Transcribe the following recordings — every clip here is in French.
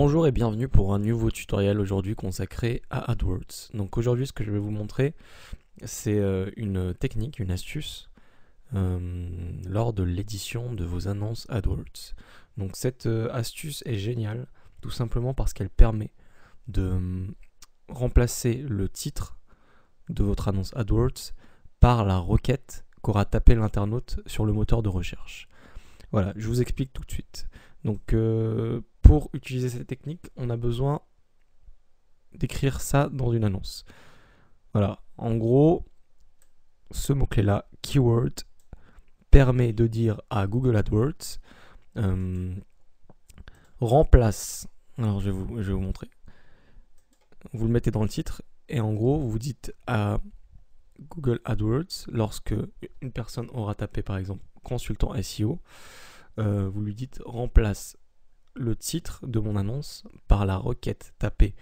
Bonjour et bienvenue pour un nouveau tutoriel aujourd'hui consacré à AdWords. Donc aujourd'hui ce que je vais vous montrer c'est une technique, une astuce lors de l'édition de vos annonces AdWords. Donc cette astuce est géniale tout simplement parce qu'elle permet de remplacer le titre de votre annonce AdWords par la requête qu'aura tapé l'internaute sur le moteur de recherche. Voilà, je vous explique tout de suite. Donc pour utiliser cette technique, on a besoin d'écrire ça dans une annonce. Voilà, en gros, ce mot-clé-là, keyword, permet de dire à Google AdWords, remplace, alors je vais vous montrer, vous le mettez dans le titre, et en gros, vous dites à Google AdWords, lorsque une personne aura tapé par exemple consultant SEO, vous lui dites remplace le titre de mon annonce par la requête tapée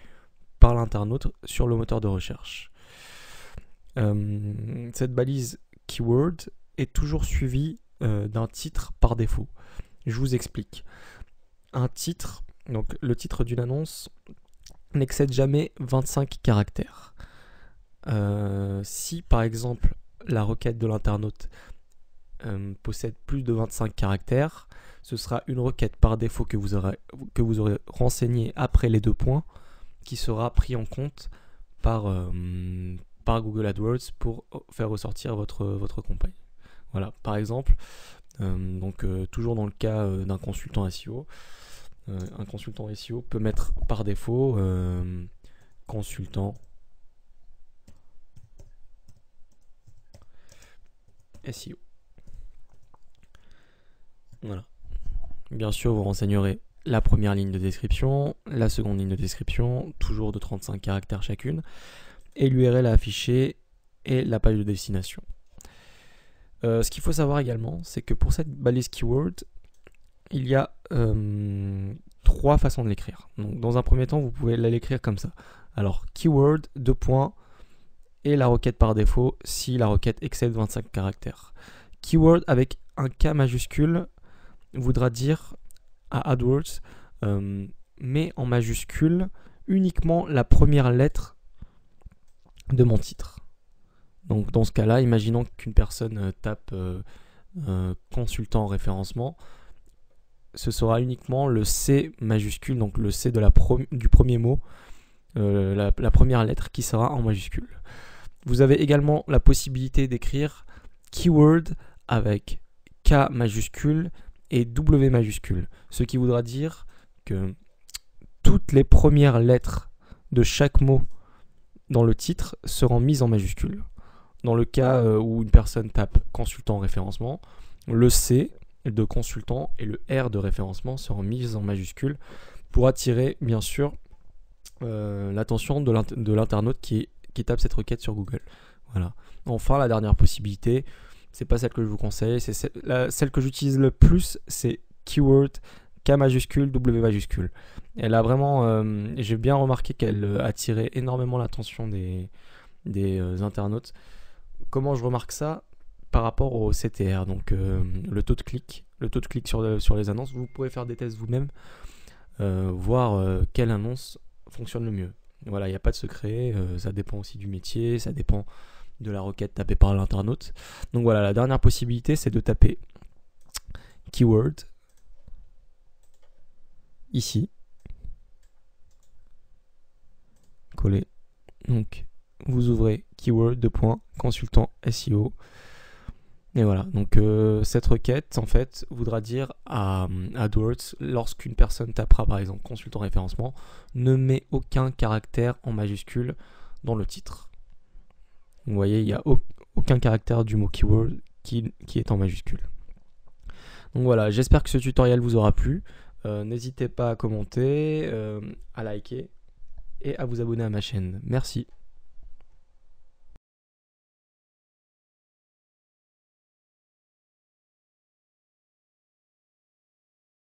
par l'internaute sur le moteur de recherche. Cette balise keyword est toujours suivie d'un titre par défaut. Je vous explique. Un titre, donc le titre d'une annonce, n'excède jamais 25 caractères. Si par exemple la requête de l'internaute possède plus de 25 caractères, ce sera une requête par défaut que vous aurez renseignée après les 2 points qui sera pris en compte par Google AdWords pour faire ressortir votre campagne. Voilà, par exemple, toujours dans le cas d'un consultant SEO, un consultant SEO peut mettre par défaut consultant SEO. Voilà. Bien sûr, vous renseignerez la première ligne de description, la seconde ligne de description, toujours de 35 caractères chacune, et l'URL à afficher et la page de destination. Ce qu'il faut savoir également, c'est que pour cette balise keyword, il y a 3 façons de l'écrire. Donc, dans un premier temps, vous pouvez l'écrire comme ça. Alors, keyword, 2 points, et la requête par défaut si la requête excède 25 caractères. Keyword avec un K majuscule voudra dire à AdWords mets en majuscule uniquement la première lettre de mon titre. Donc dans ce cas-là, imaginons qu'une personne tape consultant référencement, ce sera uniquement le C majuscule, donc le C du premier mot, la première lettre qui sera en majuscule. Vous avez également la possibilité d'écrire keyword avec K majuscule et W majuscule, ce qui voudra dire que toutes les premières lettres de chaque mot dans le titre seront mises en majuscule. Dans le cas où une personne tape consultant référencement, le C de consultant et le R de référencement seront mises en majuscule pour attirer bien sûr l'attention de l'internaute qui tape cette requête sur Google. Voilà. Enfin, la dernière possibilité, c'est pas celle que je vous conseille, c'est celle que j'utilise le plus, c'est keyword K majuscule W majuscule. Elle a vraiment, j'ai bien remarqué qu'elle attirait énormément l'attention des internautes. Comment je remarque ça? Par rapport au CTR, donc le taux de clic sur les annonces. Vous pouvez faire des tests vous-même, voir quelle annonce fonctionne le mieux. Voilà, il n'y a pas de secret, ça dépend aussi du métier, ça dépend de la requête tapée par l'internaute. Donc voilà, la dernière possibilité, c'est de taper keyword ici, coller. Donc vous ouvrez keyword consultant SEO. Et voilà, donc cette requête en fait voudra dire à AdWords, lorsqu'une personne tapera par exemple consultant référencement, ne met aucun caractère en majuscule dans le titre. Vous voyez, il n'y a aucun caractère du mot keyword qui est en majuscule. Donc voilà, j'espère que ce tutoriel vous aura plu. N'hésitez pas à commenter, à liker et à vous abonner à ma chaîne. Merci.